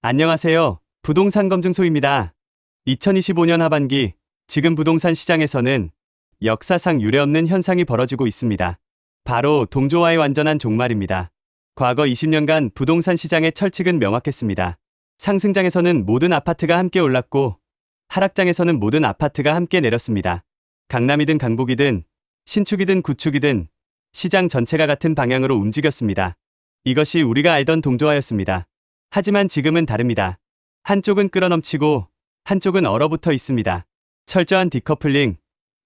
안녕하세요. 부동산 검증소입니다. 2025년 하반기, 지금 부동산 시장에서는 역사상 유례없는 현상이 벌어지고 있습니다. 바로 동조화의 완전한 종말입니다. 과거 20년간 부동산 시장의 철칙은 명확했습니다. 상승장에서는 모든 아파트가 함께 올랐고, 하락장에서는 모든 아파트가 함께 내렸습니다. 강남이든 강북이든, 신축이든 구축이든, 시장 전체가 같은 방향으로 움직였습니다. 이것이 우리가 알던 동조화였습니다. 하지만 지금은 다릅니다. 한쪽은 끌어넘치고 한쪽은 얼어붙어 있습니다. 철저한 디커플링,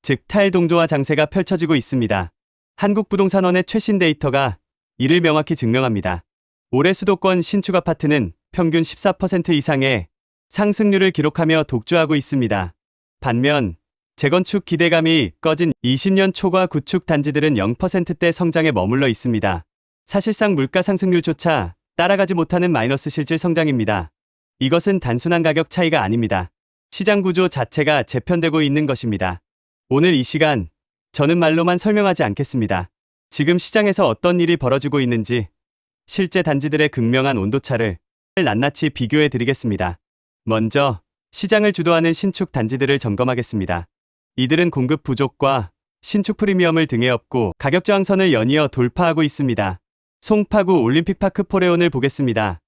즉 탈동조화 장세가 펼쳐지고 있습니다. 한국부동산원의 최신 데이터가 이를 명확히 증명합니다. 올해 수도권 신축 아파트는 평균 14% 이상의 상승률을 기록하며 독주하고 있습니다. 반면 재건축 기대감이 꺼진 20년 초과 구축 단지들은 0%대 성장에 머물러 있습니다. 사실상 물가 상승률조차 따라가지 못하는 마이너스 실질 성장입니다. 이것은 단순한 가격 차이가 아닙니다. 시장 구조 자체가 재편되고 있는 것입니다. 오늘 이 시간, 저는 말로만 설명하지 않겠습니다. 지금 시장에서 어떤 일이 벌어지고 있는지, 실제 단지들의 극명한 온도차를 낱낱이 비교해 드리겠습니다. 먼저, 시장을 주도하는 신축 단지들을 점검하겠습니다. 이들은 공급 부족과 신축 프리미엄을 등에 업고 가격 저항선을 연이어 돌파하고 있습니다. 송파구 올림픽파크 포레온을 보겠습니다.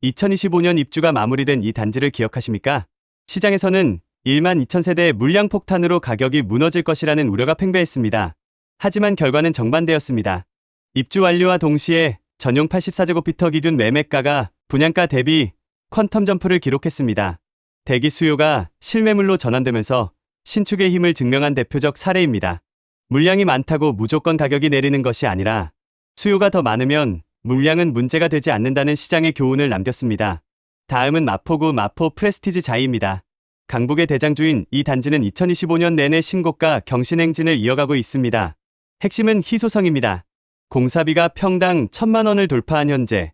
2025년 입주가 마무리된 이 단지를 기억하십니까? 시장에서는 1만 2천 세대의 물량 폭탄으로 가격이 무너질 것이라는 우려가 팽배했습니다. 하지만 결과는 정반대였습니다. 입주 완료와 동시에 전용 84제곱미터 기준 매매가가 분양가 대비 퀀텀 점프를 기록했습니다. 대기 수요가 실매물로 전환되면서 신축의 힘을 증명한 대표적 사례입니다. 물량이 많다고 무조건 가격이 내리는 것이 아니라 수요가 더 많으면 물량은 문제가 되지 않는다는 시장의 교훈을 남겼습니다. 다음은 마포구 마포 프레스티지 자이입니다. 강북의 대장주인 이 단지는 2025년 내내 신고가 경신 행진을 이어가고 있습니다. 핵심은 희소성입니다. 공사비가 평당 1,000만 원을 돌파한 현재,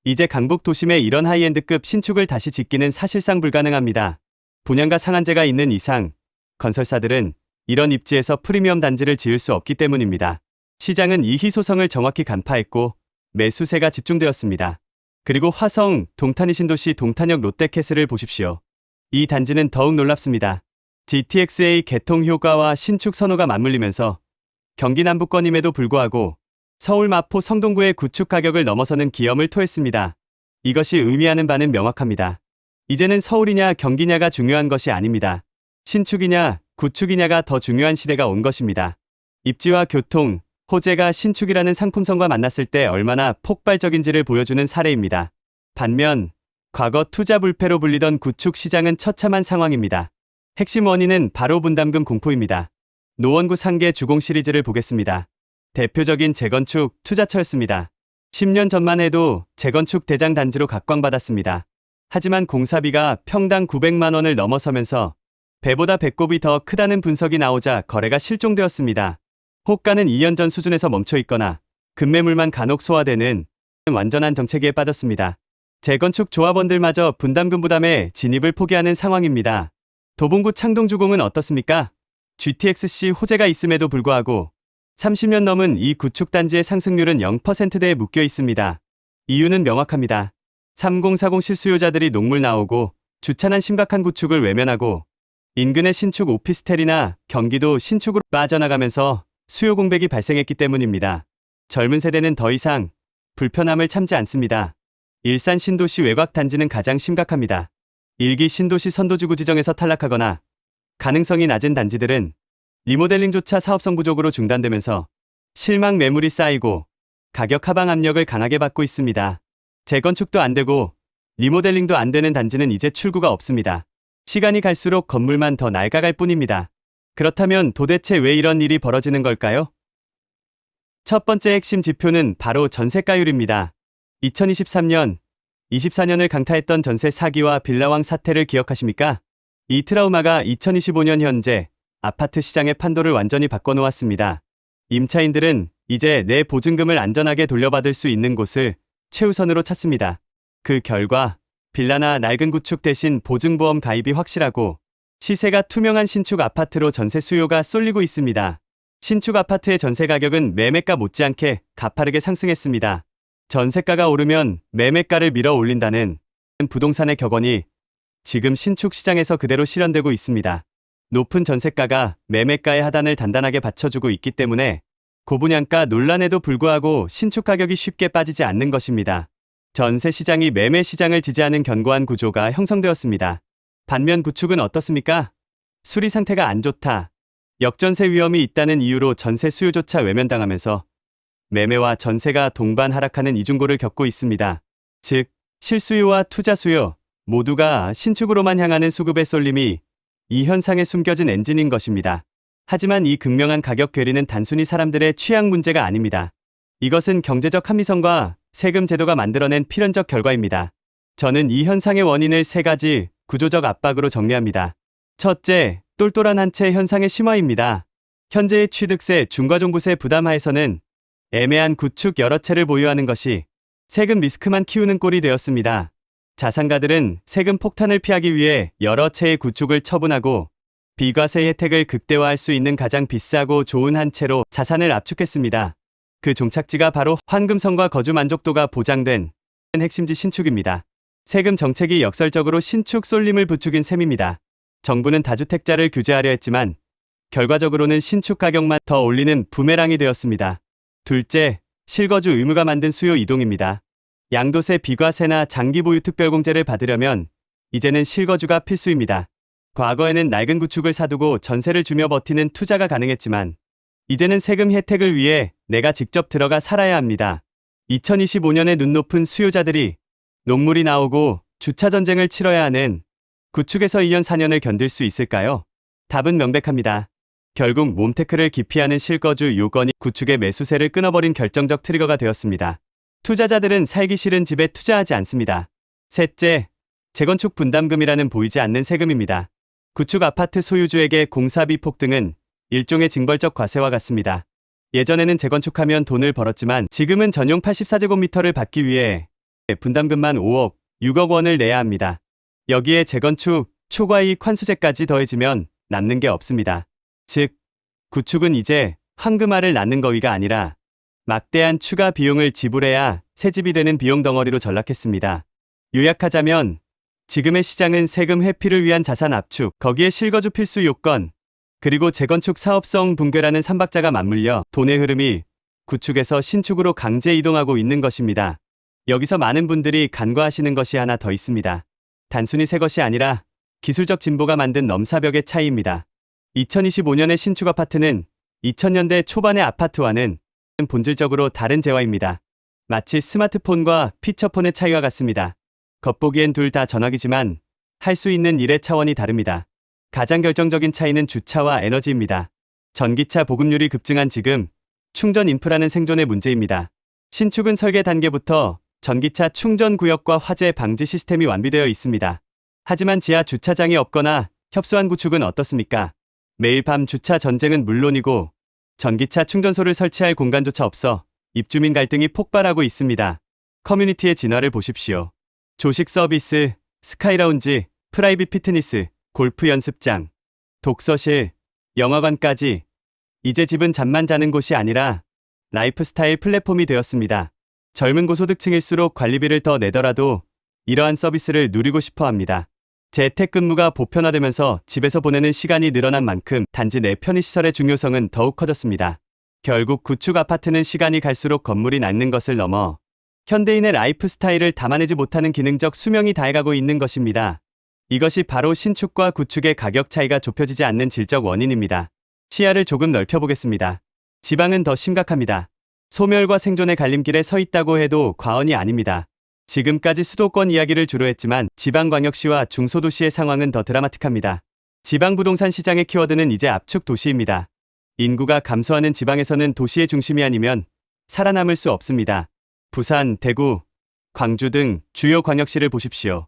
이제 강북 도심에 이런 하이엔드급 신축을 다시 짓기는 사실상 불가능합니다. 분양가 상한제가 있는 이상, 건설사들은 이런 입지에서 프리미엄 단지를 지을 수 없기 때문입니다. 시장은 이 희소성을 정확히 간파했고 매수세가 집중되었습니다. 그리고 화성, 동탄이 신도시 동탄역 롯데캐슬을 보십시오. 이 단지는 더욱 놀랍습니다. GTX-A 개통 효과와 신축 선호가 맞물리면서 경기 남부권임에도 불구하고 서울 마포 성동구의 구축 가격을 넘어서는 기염을 토했습니다. 이것이 의미하는 바는 명확합니다. 이제는 서울이냐 경기냐가 중요한 것이 아닙니다. 신축이냐 구축이냐가 더 중요한 시대가 온 것입니다. 입지와 교통, 호재가 신축이라는 상품성과 만났을 때 얼마나 폭발적인지를 보여주는 사례입니다. 반면 과거 투자 불패로 불리던 구축 시장은 처참한 상황입니다. 핵심 원인은 바로 분담금 공포입니다. 노원구 상계 주공 시리즈를 보겠습니다. 대표적인 재건축 투자처였습니다. 10년 전만 해도 재건축 대장 단지로 각광받았습니다. 하지만 공사비가 평당 900만 원을 넘어서면서 배보다 배꼽이 더 크다는 분석이 나오자 거래가 실종되었습니다. 호가는 2년 전 수준에서 멈춰 있거나 급매물만 간혹 소화되는 완전한 정체기에 빠졌습니다. 재건축 조합원들마저 분담금 부담에 진입을 포기하는 상황입니다. 도봉구 창동주공은 어떻습니까? GTX-C 호재가 있음에도 불구하고 30년 넘은 이 구축 단지의 상승률은 0%대에 묶여 있습니다. 이유는 명확합니다. 3040 실수요자들이 녹물 나오고 주차난 심각한 구축을 외면하고 인근의 신축 오피스텔이나 경기도 신축으로 빠져나가면서 수요 공백이 발생했기 때문입니다. 젊은 세대는 더 이상 불편함을 참지 않습니다. 일산 신도시 외곽 단지는 가장 심각합니다. 일기 신도시 선도지구 지정에서 탈락하거나 가능성이 낮은 단지들은 리모델링조차 사업성 부족으로 중단되면서 실망 매물이 쌓이고 가격 하방 압력을 강하게 받고 있습니다. 재건축도 안 되고 리모델링도 안 되는 단지는 이제 출구가 없습니다. 시간이 갈수록 건물만 더 낡아갈 뿐입니다. 그렇다면 도대체 왜 이런 일이 벌어지는 걸까요? 첫 번째 핵심 지표는 바로 전세가율입니다. 2023년, 24년을 강타했던 전세 사기와 빌라왕 사태를 기억하십니까? 이 트라우마가 2025년 현재 아파트 시장의 판도를 완전히 바꿔놓았습니다. 임차인들은 이제 내 보증금을 안전하게 돌려받을 수 있는 곳을 최우선으로 찾습니다. 그 결과 빌라나 낡은 구축 대신 보증보험 가입이 확실하고 시세가 투명한 신축 아파트로 전세 수요가 쏠리고 있습니다. 신축 아파트의 전세 가격은 매매가 못지않게 가파르게 상승했습니다. 전세가가 오르면 매매가를 밀어 올린다는 부동산의 격언이 지금 신축 시장에서 그대로 실현되고 있습니다. 높은 전세가가 매매가의 하단을 단단하게 받쳐주고 있기 때문에 고분양가 논란에도 불구하고 신축 가격이 쉽게 빠지지 않는 것입니다. 전세 시장이 매매 시장을 지지하는 견고한 구조가 형성되었습니다. 반면 구축은 어떻습니까? 수리 상태가 안 좋다. 역전세 위험이 있다는 이유로 전세 수요조차 외면당하면서 매매와 전세가 동반 하락하는 이중고를 겪고 있습니다. 즉, 실수요와 투자 수요 모두가 신축으로만 향하는 수급의 쏠림이 이 현상에 숨겨진 엔진인 것입니다. 하지만 이 극명한 가격 괴리는 단순히 사람들의 취향 문제가 아닙니다. 이것은 경제적 합리성과 세금 제도가 만들어낸 필연적 결과입니다. 저는 이 현상의 원인을 세 가지 구조적 압박으로 정리합니다. 첫째, 똘똘한 한 채 현상의 심화입니다. 현재의 취득세, 중과종부세 부담 하에서는 애매한 구축 여러 채를 보유하는 것이 세금 리스크만 키우는 꼴이 되었습니다. 자산가들은 세금 폭탄을 피하기 위해 여러 채의 구축을 처분하고 비과세 혜택을 극대화할 수 있는 가장 비싸고 좋은 한 채로 자산을 압축했습니다. 그 종착지가 바로 환금성과 거주 만족도가 보장된 핵심지 신축입니다. 세금 정책이 역설적으로 신축 쏠림을 부추긴 셈입니다. 정부는 다주택자를 규제하려 했지만 결과적으로는 신축 가격만 더 올리는 부메랑이 되었습니다. 둘째, 실거주 의무가 만든 수요 이동입니다. 양도세 비과세나 장기보유 특별공제를 받으려면 이제는 실거주가 필수입니다. 과거에는 낡은 구축을 사두고 전세를 주며 버티는 투자가 가능했지만 이제는 세금 혜택을 위해 내가 직접 들어가 살아야 합니다. 2025년에 눈높은 수요자들이 녹물이 나오고 주차 전쟁을 치러야 하는 구축에서 2년 4년을 견딜 수 있을까요? 답은 명백합니다. 결국 몬테크를 기피하는 실거주 요건이 구축의 매수세를 끊어버린 결정적 트리거가 되었습니다. 투자자들은 살기 싫은 집에 투자하지 않습니다. 셋째, 재건축 분담금이라는 보이지 않는 세금입니다. 구축 아파트 소유주에게 공사비 폭등은 일종의 징벌적 과세와 같습니다. 예전에는 재건축하면 돈을 벌었지만 지금은 전용 84제곱미터를 받기 위해 분담금만 5억, 6억 원을 내야 합니다. 여기에 재건축, 초과이익 환수제까지 더해지면 남는 게 없습니다. 즉, 구축은 이제 황금알을 낳는 거위가 아니라 막대한 추가 비용을 지불해야 새집이 되는 비용 덩어리로 전락했습니다. 요약하자면 지금의 시장은 세금 회피를 위한 자산 압축, 거기에 실거주 필수 요건, 그리고 재건축 사업성 붕괴라는 삼박자가 맞물려 돈의 흐름이 구축에서 신축으로 강제 이동하고 있는 것입니다. 여기서 많은 분들이 간과하시는 것이 하나 더 있습니다. 단순히 새 것이 아니라 기술적 진보가 만든 넘사벽의 차이입니다. 2025년의 신축 아파트는 2000년대 초반의 아파트와는 본질적으로 다른 재화입니다. 마치 스마트폰과 피처폰의 차이와 같습니다. 겉보기엔 둘 다 전화기지만 할 수 있는 일의 차원이 다릅니다. 가장 결정적인 차이는 주차와 에너지입니다. 전기차 보급률이 급증한 지금 충전 인프라는 생존의 문제입니다. 신축은 설계 단계부터 전기차 충전 구역과 화재 방지 시스템이 완비되어 있습니다. 하지만 지하 주차장이 없거나 협소한 구축은 어떻습니까? 매일 밤 주차 전쟁은 물론이고 전기차 충전소를 설치할 공간조차 없어 입주민 갈등이 폭발하고 있습니다. 커뮤니티의 진화를 보십시오. 조식 서비스, 스카이라운지, 프라이빗 피트니스, 골프 연습장, 독서실, 영화관까지 이제 집은 잠만 자는 곳이 아니라 라이프스타일 플랫폼이 되었습니다. 젊은 고소득층일수록 관리비를 더 내더라도 이러한 서비스를 누리고 싶어 합니다. 재택근무가 보편화되면서 집에서 보내는 시간이 늘어난 만큼 단지 내 편의시설의 중요성은 더욱 커졌습니다. 결국 구축 아파트는 시간이 갈수록 건물이 낡는 것을 넘어 현대인의 라이프 스타일을 담아내지 못하는 기능적 수명이 다해가고 있는 것입니다. 이것이 바로 신축과 구축의 가격 차이가 좁혀지지 않는 질적 원인입니다. 시야를 조금 넓혀보겠습니다. 지방은 더 심각합니다. 소멸과 생존의 갈림길에 서 있다고 해도 과언이 아닙니다. 지금까지 수도권 이야기를 주로 했지만 지방광역시와 중소도시의 상황은 더 드라마틱합니다. 지방 부동산 시장의 키워드는 이제 압축 도시입니다. 인구가 감소하는 지방에서는 도시의 중심이 아니면 살아남을 수 없습니다. 부산, 대구, 광주 등 주요 광역시를 보십시오.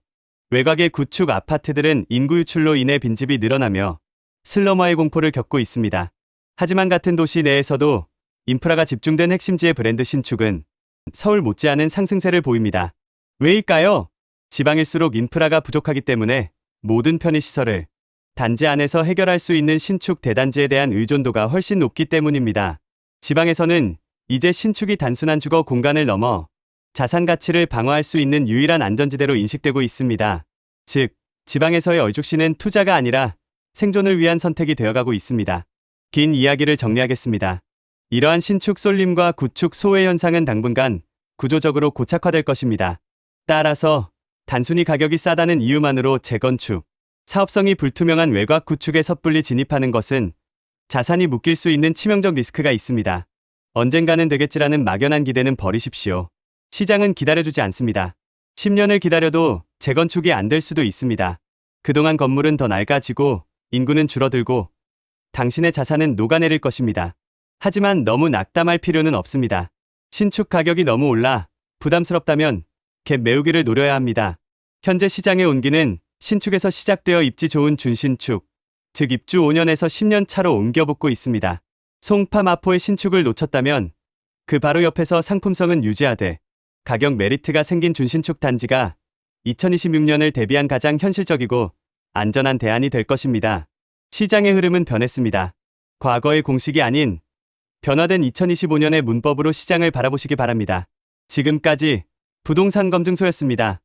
외곽의 구축 아파트들은 인구 유출로 인해 빈집이 늘어나며 슬럼화의 공포를 겪고 있습니다. 하지만 같은 도시 내에서도 인프라가 집중된 핵심지의 브랜드 신축은 서울 못지않은 상승세를 보입니다. 왜일까요? 지방일수록 인프라가 부족하기 때문에 모든 편의시설을 단지 안에서 해결할 수 있는 신축 대단지에 대한 의존도가 훨씬 높기 때문입니다. 지방에서는 이제 신축이 단순한 주거 공간을 넘어 자산 가치를 방어할 수 있는 유일한 안전지대로 인식되고 있습니다. 즉, 지방에서의 얼죽시는 투자가 아니라 생존을 위한 선택이 되어가고 있습니다. 긴 이야기를 정리하겠습니다. 이러한 신축 쏠림과 구축 소외 현상은 당분간 구조적으로 고착화될 것입니다. 따라서 단순히 가격이 싸다는 이유만으로 재건축, 사업성이 불투명한 외곽 구축에 섣불리 진입하는 것은 자산이 묶일 수 있는 치명적 리스크가 있습니다. 언젠가는 되겠지라는 막연한 기대는 버리십시오. 시장은 기다려주지 않습니다. 10년을 기다려도 재건축이 안 될 수도 있습니다. 그동안 건물은 더 낡아지고 인구는 줄어들고 당신의 자산은 녹아내릴 것입니다. 하지만 너무 낙담할 필요는 없습니다. 신축 가격이 너무 올라 부담스럽다면 갭 메우기를 노려야 합니다. 현재 시장의 온기는 신축에서 시작되어 입지 좋은 준신축, 즉 입주 5년에서 10년 차로 옮겨붙고 있습니다. 송파 마포의 신축을 놓쳤다면 그 바로 옆에서 상품성은 유지하되 가격 메리트가 생긴 준신축 단지가 2026년을 대비한 가장 현실적이고 안전한 대안이 될 것입니다. 시장의 흐름은 변했습니다. 과거의 공식이 아닌 변화된 2025년의 문법으로 시장을 바라보시기 바랍니다. 지금까지 부동산 검증소였습니다.